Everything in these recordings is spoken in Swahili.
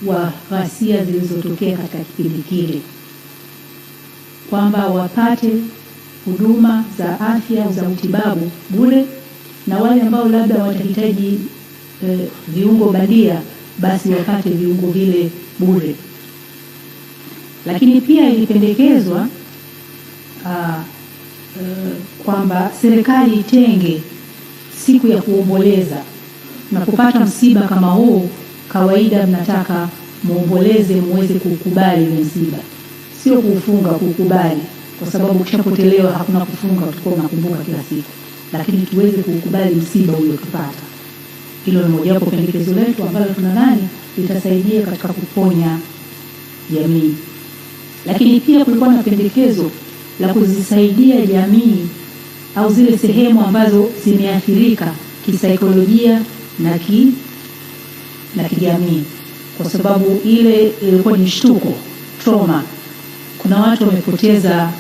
wa ghasia zilizotokea katika kipindi kile, kwamba wapate huduma za afya za utibabu bure, na wale ambao labda watahitaji viungo bandia basi wapate viungo vile bure. Lakini pia ilipendekezwa kwamba serikali itenge siku ya kuomboleza. Unapopata msiba kama huu, kawaida mnataka muomboleze, muweze kukubali ile msiba, sio kuufunga, kukubali, kwa sababu ukishapotelewa hakuna kufunga, utakuwa unakumbuka kila siku, lakini tuweze kukubali msiba uliotupata. Hilo ni moja wapo pendekezo letu ambalo tunadhani litasaidia katika kuponya jamii. Lakini pia kulikuwa na pendekezo la kuzisaidia jamii au zile sehemu ambazo zimeathirika kisaikolojia na kijamii, kwa sababu ile ilikuwa ni shtuko, trauma. Kuna watu wamepoteza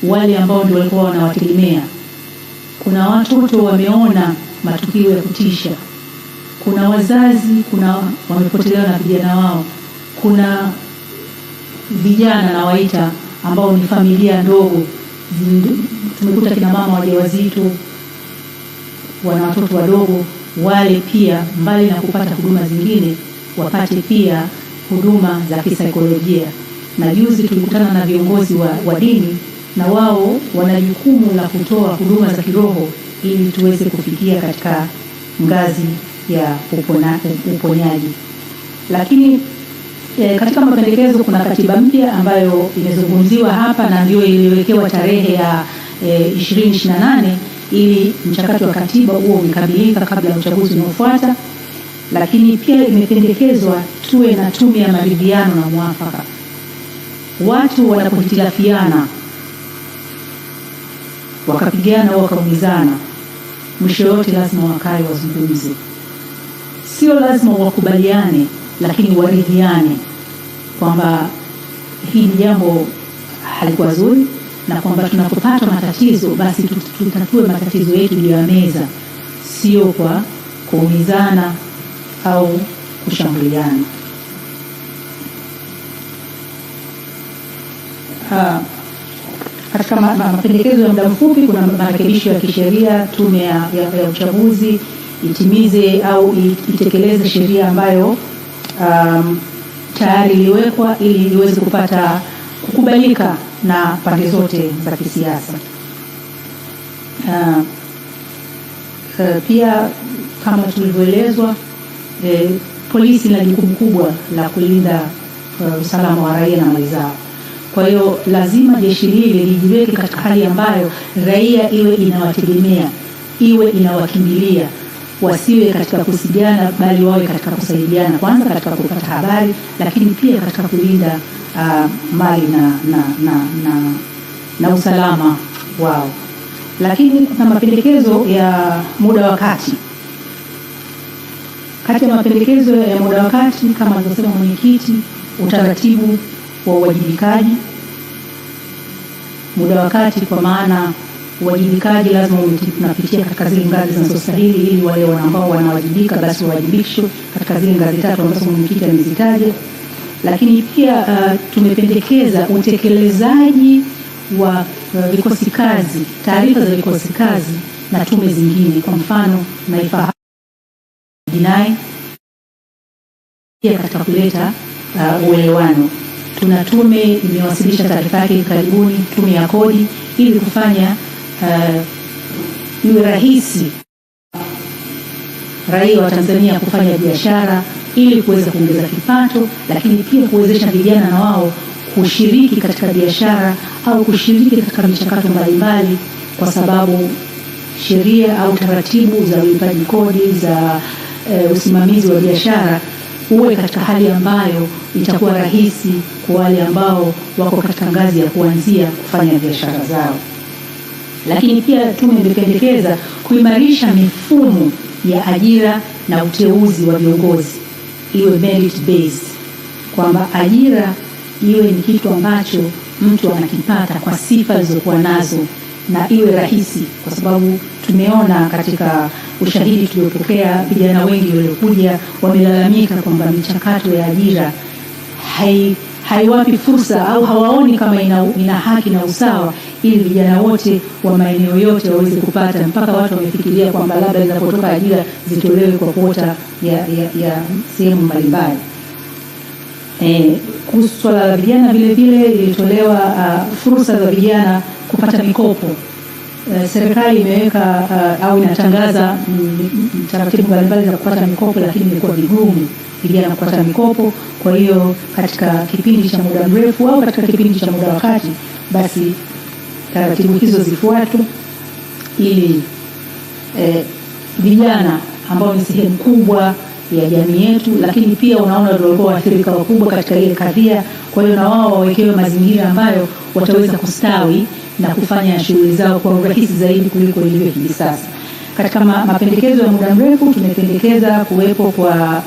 wale ambao ndio walikuwa wanawategemea. Kuna watoto wameona matukio ya kutisha. Kuna wazazi, wamepotelewa na vijana wao. Kuna vijana na waita ambao ni familia ndogo. Tumekuta kina mama wajawazito, wana watoto wadogo, wale pia mbali na kupata huduma zingine wapate pia huduma za kisaikolojia. Na juzi tulikutana na viongozi wa dini, na wao wana jukumu la kutoa huduma za kiroho ili tuweze kufikia katika ngazi ya uponyaji. Lakini katika mapendekezo kuna katiba mpya ambayo imezungumziwa hapa, na ndio iliwekewa tarehe ya 2028 ili mchakato wa katiba huo umekamilika kabla ya uchaguzi unaofuata. Lakini pia imependekezwa tuwe na tume ya maridhiano na mwafaka. Watu wanapohitilafiana, wakapigana au wakaumizana, mwisho yote lazima wakae wazungumze. Sio lazima wakubaliane, lakini waridhiane kwamba hili jambo halikuwa zuri, na kwamba tunapopata matatizo basi tutatue matatizo yetu juu ya meza, sio kwa kuumizana au kushambuliana. Katika mapendekezo ya muda mfupi kuna marekebisho ya kisheria. Tume ya uchaguzi itimize au itekeleze sheria ambayo tayari iliwekwa ili iweze kupata kukubalika na pande zote za kisiasa. Pia kama tulivyoelezwa, polisi ina jukumu kubwa la kulinda usalama wa raia na mali zao. Kwa hiyo lazima jeshi hili lijiweke katika hali ambayo raia iwe inawategemea, iwe inawakimbilia, wasiwe katika kusigana, bali wawe katika kusaidiana, kwanza katika kupata habari, lakini pia katika kulinda mali na usalama wao. Lakini kuna mapendekezo ya muda wa kati. Kati ya mapendekezo ya muda wa kati, kama alivyosema mwenyekiti, utaratibu wa uwajibikaji. Muda wa kati kwa maana uwajibikaji lazima unapitia katika zile ngazi zinazostahili, ili wale ambao wanawajibika basi wawajibishwe katika zile ngazi tatu ambazo mwenyekiti amezitaja. Lakini pia tumependekeza utekelezaji wa vikosi kazi, taarifa za vikosi kazi na tume zingine. Kwa mfano naifahamu jinai pia katika kuleta uelewano. Tuna tume imewasilisha taarifa yake karibuni, tume ya kodi, ili kufanya iwe rahisi raia wa Tanzania kufanya biashara ili kuweza kuongeza kipato, lakini pia kuwezesha vijana na wao kushiriki katika biashara au kushiriki katika michakato mbalimbali, kwa sababu sheria au taratibu za ulipaji kodi za usimamizi wa biashara uwe katika hali ambayo itakuwa rahisi kwa wale ambao wako katika ngazi ya kuanzia kufanya biashara zao. Lakini pia tume imependekeza kuimarisha mifumo ya ajira na uteuzi wa viongozi, iwe merit based, kwamba ajira iwe ni kitu ambacho mtu anakipata kwa sifa alizokuwa nazo, na iwe rahisi, kwa sababu tumeona katika ushahidi tuliopokea, vijana wengi waliokuja wamelalamika kwamba michakato ya ajira haiwapi fursa au hawaoni kama ina haki na usawa ili vijana wote wa maeneo yote waweze kupata, mpaka watu wamefikiria kwamba labda zinapotoka ajira zitolewe kwa quota ya sehemu mbalimbali. Kuhusu swala la vijana vile vile ilitolewa fursa za vijana kupata mikopo. Serikali imeweka au inatangaza taratibu mbalimbali za kupata mikopo, lakini imekuwa vigumu vijana kupata mikopo. Kwa hiyo katika kipindi cha muda mrefu au katika kipindi cha muda wa kati, basi taratibu hizo zifuatwe ili vijana ambao ni sehemu kubwa ya jamii yetu, lakini pia unaona ndio waathirika wakubwa katika ile kadhia. Kwa hiyo na wao wawekewe mazingira ambayo wataweza kustawi na kufanya shughuli zao kwa urahisi zaidi kuliko ilivyo hivi sasa. Katika mapendekezo ya muda mrefu tumependekeza kuwepo kwa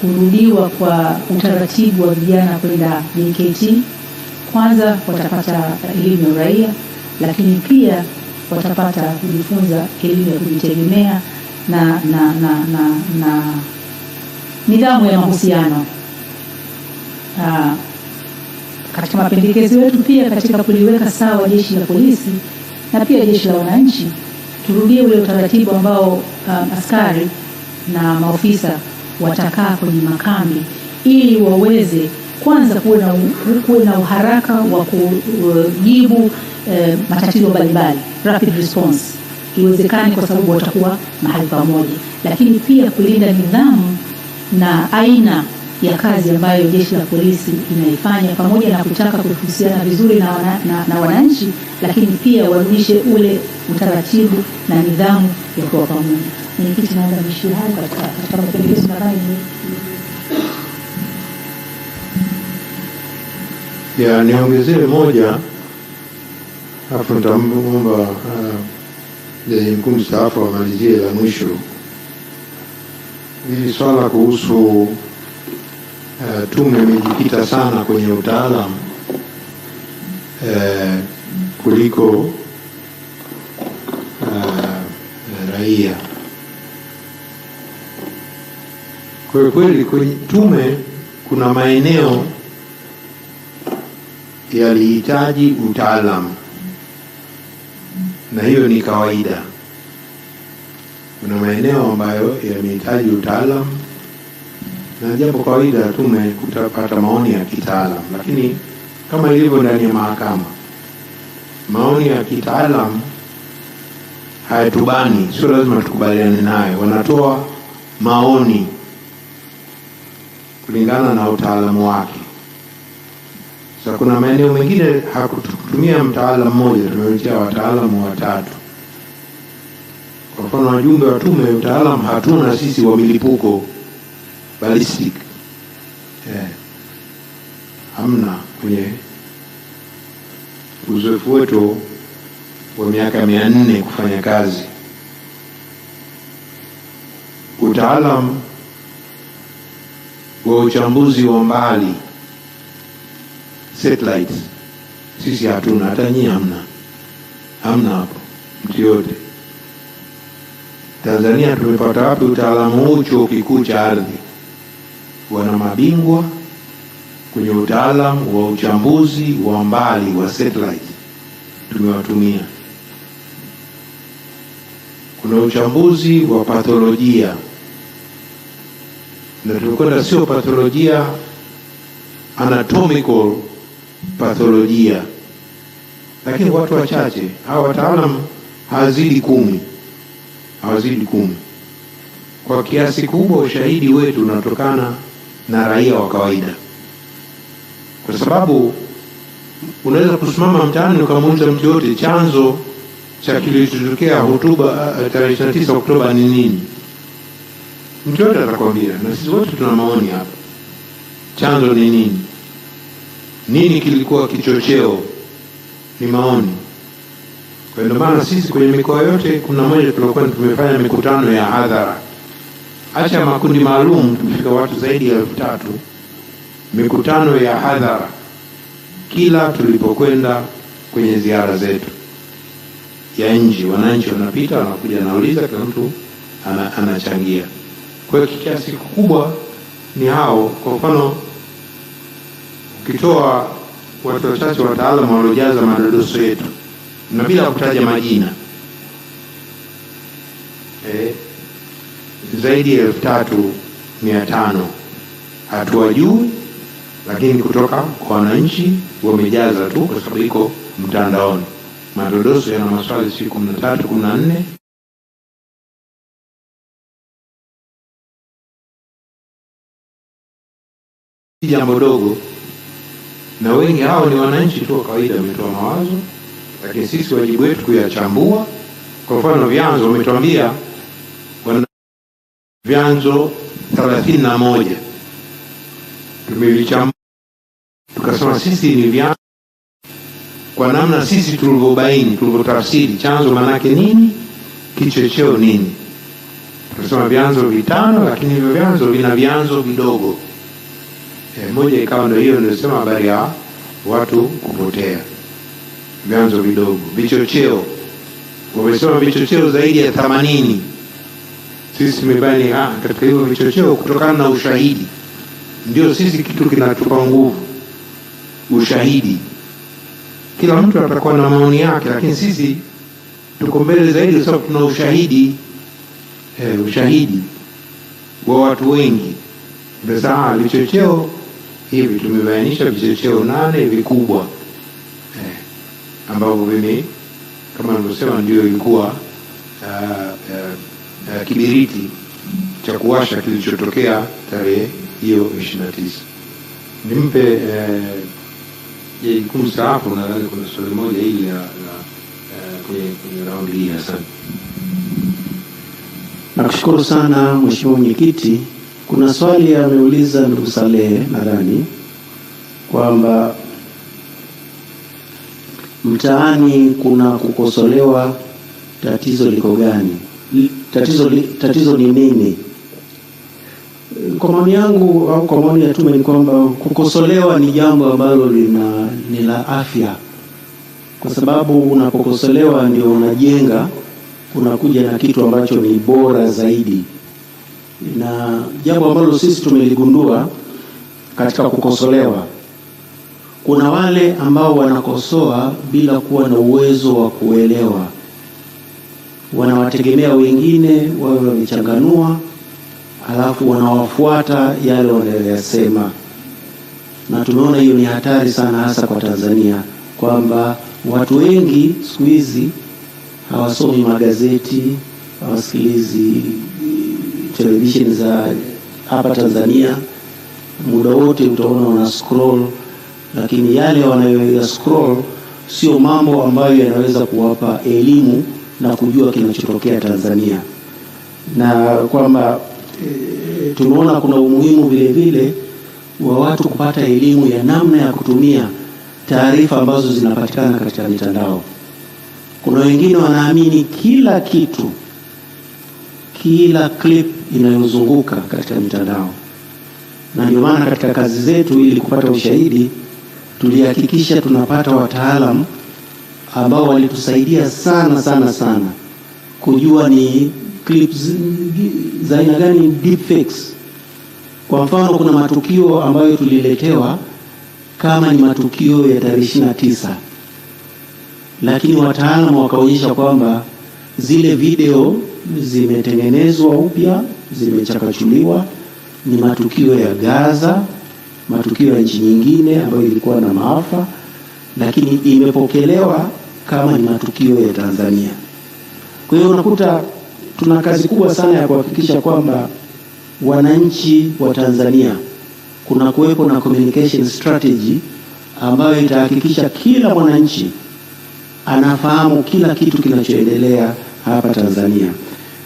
kurudiwa kwa utaratibu wa vijana kwenda JKT. Kwanza watapata elimu ya uraia, lakini pia watapata kujifunza elimu ya kujitegemea na nidhamu ya mahusiano. Katika mapendekezo yetu pia katika kuliweka sawa jeshi la polisi na pia jeshi la wananchi, turudie ule utaratibu ambao askari na maofisa watakaa kwenye makambi ili waweze kwanza kuwe na uharaka wa kujibu matatizo mbalimbali, rapid response iwezekane, kwa sababu watakuwa mahali pamoja, lakini pia kulinda nidhamu na aina ya kazi ambayo jeshi la polisi inaifanya, pamoja na kutaka kuhusiana vizuri na wananchi, lakini pia warudishe ule utaratibu na nidhamu ya kuwa pamoja. Mwenyekiti, naomba nishie hapo katika mapendekezo nadhani ya niongezee moja, hapo nitamwomba Jaji Mkuu mstaafu amalizie la mwisho. Hili swala kuhusu tume imejikita sana kwenye utaalamu kuliko raia. Kwa kweli kwenye tume kuna maeneo yalihitaji utaalamu, na hiyo ni kawaida. Kuna maeneo ambayo yamehitaji utaalamu, na jambo kawaida tume kutapata maoni ya kitaalamu, lakini kama ilivyo ndani ya mahakama, maoni ya kitaalamu hayatubani, sio lazima tukubaliane nayo. Wanatoa maoni kulingana na utaalamu wake. Sasa kuna maeneo mengine hakutumia mtaalamu mmoja, tumewetia wataalamu watatu. Kwa mfano wajumbe wa tume, utaalamu hatuna sisi wa milipuko ballistic, hamna kwenye uzoefu wetu wa miaka 400 kufanya kazi. Utaalamu wa uchambuzi wa mbali satellites sisi hatuna, hata nyinyi hamna hapo mtu yote. Tanzania tumepata wapi utaalamu huu? Chuo Kikuu cha Ardhi wana mabingwa kwenye utaalamu wa uchambuzi wa mbali wa satellites, tumewatumia. Kuna uchambuzi wa patholojia, na tumekwenda sio patholojia, anatomical patholojia, lakini watu wachache. Hawa wataalamu hawazidi 10. Kwa kiasi kubwa ushahidi wetu unatokana na raia wa kawaida, kwa sababu unaweza kusimama mtaani ukamuuliza mtu yote chanzo cha kilichotokea hotuba tarehe 29 Oktoba ni nini, mtu yote atakwambia, na sisi wote tuna maoni hapa. Chanzo ni nini kilikuwa kichocheo, ni maoni. Kwa ndio maana sisi kwenye mikoa yote, kuna moja tulikuwa tumefanya mikutano ya hadhara, acha makundi maalum, tumefika watu zaidi ya 3000, mikutano ya hadhara kila tulipokwenda kwenye ziara zetu, ya nje, wananchi wanapita, wanakuja, nauliza, kila mtu anachangia. Kwa hiyo kiasi kikubwa ni hao. Kwa mfano, ukitoa watu wachache wataalamu waliojaza madodoso yetu na bila kutaja majina, zaidi ya 3,500 hatuwajui, lakini kutoka kwa wananchi wamejaza tu, kwa sababu iko mtandaoni. Madodoso yana maswali siku 13, 14. Jambo dogo, na wengi hao ni wananchi tu kawaida wametoa mawazo, lakini sisi wajibu wetu kuyachambua. Kwa mfano, vyanzo wametuambia vyanzo 31 tumevichambua, tukasema sisi ni vyanzo kwa namna sisi tulivyobaini, tulivyotafsiri chanzo manake nini, kichocheo nini. Tukasema vyanzo 5, lakini hivyo vyanzo vina vyanzo vidogo. Moja ikawa ndio hiyo ndio sema habari ya watu kupotea, vyanzo vidogo. Vichocheo wamesema vichocheo zaidi ya 80. Sisi tumebaini katika hivyo vichocheo, kutokana na ushahidi, ndio sisi kitu kinatupa nguvu, ushahidi. Kila mtu atakuwa na maoni yake, lakini sisi tuko mbele zaidi kwa sababu tuna ushahidi, ushahidi wa watu wengi. Sasa vichocheo hivi tumebainisha vichocheo 8 vikubwa, ambavyo vime, kama nilivyosema, ndio ilikuwa kibiriti cha kuwasha kilichotokea tarehe hiyo 29. Nimpe kumstaafu, na kuna swali moja hili kwenye raundi hii. Asante. Nakushukuru sana Mheshimiwa Mwenyekiti. Kuna swali ameuliza ndugu Saleh nadhani kwamba mtaani kuna kukosolewa, tatizo liko gani? Tatizo ni nini? Kwa maoni yangu au kwa maoni ya tume ni kwamba kukosolewa ni jambo ambalo ni la afya, kwa sababu unapokosolewa ndio unajenga, unakuja na kitu ambacho ni bora zaidi. Na jambo ambalo sisi tumeligundua katika kukosolewa, kuna wale ambao wanakosoa bila kuwa na uwezo wa kuelewa, wanawategemea wengine wawe wamechanganua, alafu wanawafuata yale wanayosema. Na tumeona hiyo ni hatari sana, hasa kwa Tanzania, kwamba watu wengi siku hizi hawasomi magazeti, hawasikilizi television za hapa Tanzania. Muda wote utaona wana scroll, lakini yale wanayoya scroll sio mambo ambayo yanaweza kuwapa elimu na kujua kinachotokea Tanzania. Na kwamba tumeona kuna umuhimu vile vile wa watu kupata elimu ya namna ya kutumia taarifa ambazo zinapatikana katika mitandao. Kuna wengine wanaamini kila kitu, kila clip inayozunguka katika mitandao. Na ndio maana katika kazi zetu, ili kupata ushahidi, tulihakikisha tunapata wataalamu ambao walitusaidia sana kujua ni clips za aina gani, deepfakes. Kwa mfano, kuna matukio ambayo tuliletewa kama ni matukio ya tarehe 29, lakini wataalamu wakaonyesha kwamba zile video zimetengenezwa upya, zimechakachuliwa, ni matukio ya Gaza, matukio ya nchi nyingine ambayo ilikuwa na maafa, lakini imepokelewa kama ni matukio ya Tanzania. Kwa hiyo unakuta tuna kazi kubwa sana ya kuhakikisha kwamba wananchi wa Tanzania kuna kuwepo na communication strategy ambayo itahakikisha kila mwananchi anafahamu kila kitu kinachoendelea hapa Tanzania.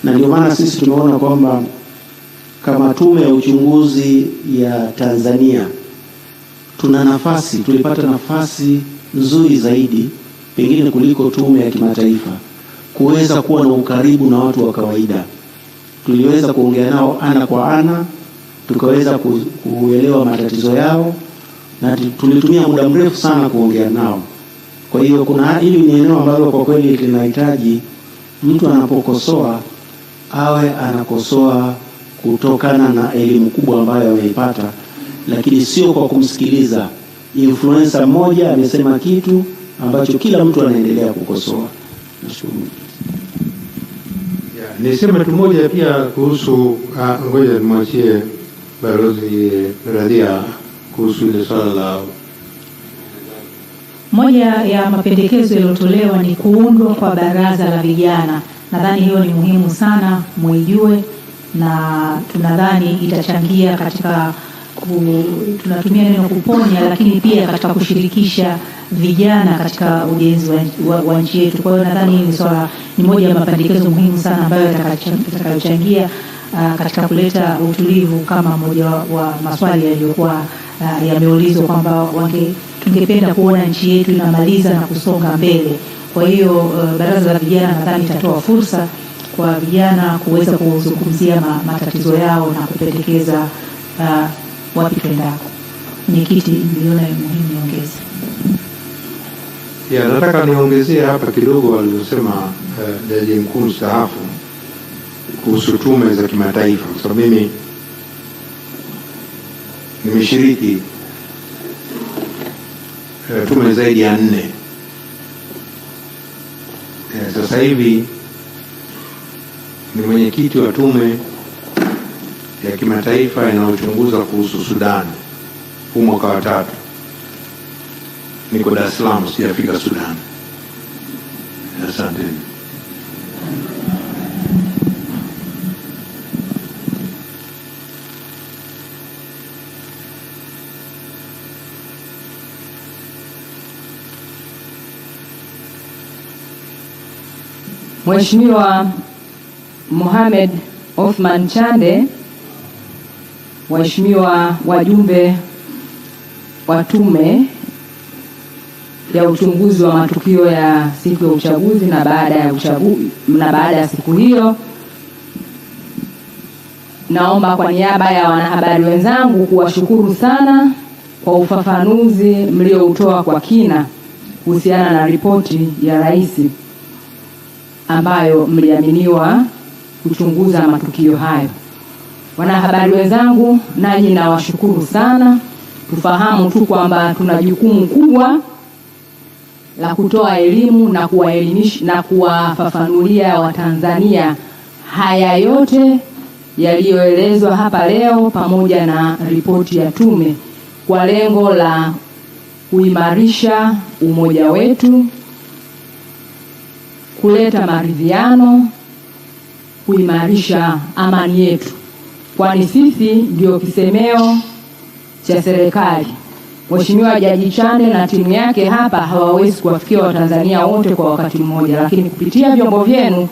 Na ndio maana sisi tumeona kwamba kama tume ya uchunguzi ya Tanzania tulipata nafasi nzuri zaidi pengine kuliko tume ya kimataifa kuweza kuwa na ukaribu na watu wa kawaida. Tuliweza kuongea nao ana kwa ana, tukaweza kuelewa matatizo yao, na tulitumia muda mrefu sana kuongea nao. Kwa hiyo hili ni eneo ambalo kwa kweli linahitaji mtu anapokosoa awe anakosoa kutokana na elimu kubwa ambayo ameipata, lakini sio kwa kumsikiliza influencer mmoja amesema kitu ambacho kila mtu anaendelea kukosoa. Nashukuru. Niseme tu moja pia kuhusu ngoja nimwachie Balozi Radhia kuhusu ile swala la moja ya mapendekezo yaliyotolewa ni kuundwa kwa baraza la vijana. Nadhani hiyo ni muhimu sana muijue, na tunadhani itachangia katika tunatumia neno kuponya, lakini pia katika kushirikisha vijana katika ujenzi wa nchi yetu. Kwa hiyo nadhani hili swala ni moja ya mapendekezo muhimu sana ambayo yatakayochangia katika kuleta utulivu, kama moja wa maswali yaliyokuwa yameulizwa kwamba tungependa kuona nchi yetu inamaliza na kusonga mbele. Kwa hiyo baraza la vijana nadhani itatoa fursa kwa vijana kuweza kuzungumzia matatizo yao na kupendekeza wapi tuendako. Mwenyekiti, niliona ni muhimu niongeze. Nataka niongezee hapa kidogo waliosema Jaji Mkuu mstaafu kuhusu tume za kimataifa, kwa sababu mimi nimeshiriki tume zaidi ya 4. Sasa hivi ni mwenyekiti wa tume ya kimataifa inayochunguza kuhusu Sudan. Huu mwaka wa 3 niko Dar es Salaam, sijafika Sudan. Asante. Mheshimiwa Mohamed Othman Chande, waheshimiwa wajumbe wa tume ya uchunguzi wa matukio ya siku ya uchaguzi na baada ya siku hiyo, naomba kwa niaba ya wanahabari wenzangu kuwashukuru sana kwa ufafanuzi mlioutoa kwa kina kuhusiana na ripoti ya Rais ambayo mliaminiwa kuchunguza matukio hayo. Wanahabari wenzangu, nanyi nawashukuru sana. Tufahamu tu kwamba tuna jukumu kubwa la kutoa elimu na kuwaelimisha na kuwafafanulia Watanzania haya yote yaliyoelezwa hapa leo pamoja na ripoti ya tume, kwa lengo la kuimarisha umoja wetu, kuleta maridhiano, kuimarisha amani yetu, kwani sisi ndio kisemeo cha serikali. Mheshimiwa Jaji Chande na timu yake hapa hawawezi kuwafikia Watanzania wote kwa wakati mmoja, lakini kupitia vyombo vyenu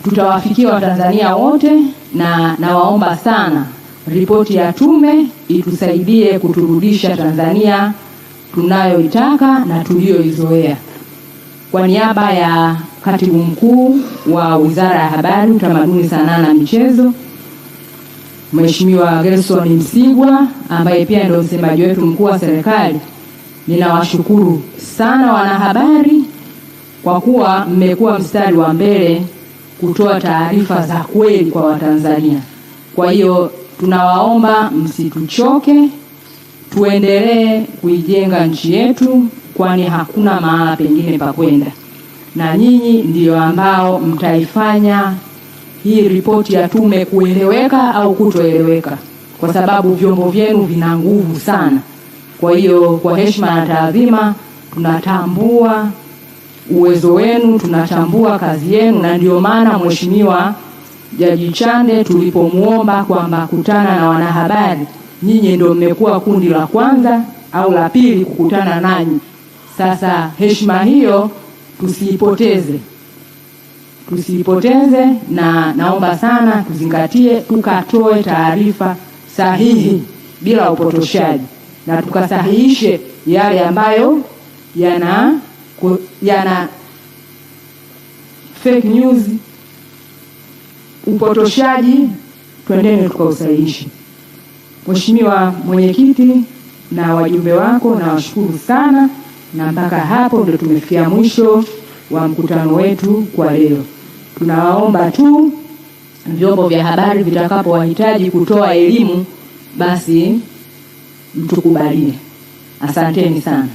tutawafikia Watanzania wote, na nawaomba sana ripoti ya tume itusaidie kuturudisha Tanzania tunayoitaka na tuliyoizoea. Kwa niaba ya Katibu Mkuu wa Wizara ya Habari, Utamaduni, Sanaa na Michezo, Mheshimiwa Gerson Msigwa, ambaye pia ndio msemaji wetu mkuu wa serikali, ninawashukuru sana wanahabari kwa kuwa mmekuwa mstari wa mbele kutoa taarifa za kweli kwa Watanzania. Kwa hiyo tunawaomba msituchoke, tuendelee kuijenga nchi yetu, kwani hakuna mahala pengine pa kwenda, na nyinyi ndio ambao mtaifanya hii ripoti ya tume kueleweka au kutoeleweka, kwa sababu vyombo vyenu vina nguvu sana. Kwa hiyo kwa heshima na taadhima, tunatambua uwezo wenu, tunatambua kazi yenu, na ndio maana Mheshimiwa Jaji Chande tulipomuomba kwamba kutana na wanahabari, nyinyi ndio mmekuwa kundi la kwanza au la pili kukutana nanyi. Sasa heshima hiyo tusiipoteze, na naomba sana tuzingatie, tukatoe taarifa sahihi bila upotoshaji, na tukasahihishe yale ambayo yana fake news, upotoshaji, twendeni tukausahihishe. Mheshimiwa Mwenyekiti na wajumbe wako, nawashukuru sana, na mpaka hapo ndio tumefikia mwisho wa mkutano wetu kwa leo. Tunawaomba tu vyombo vya habari vitakapowahitaji kutoa elimu basi mtukubalie. Asanteni sana.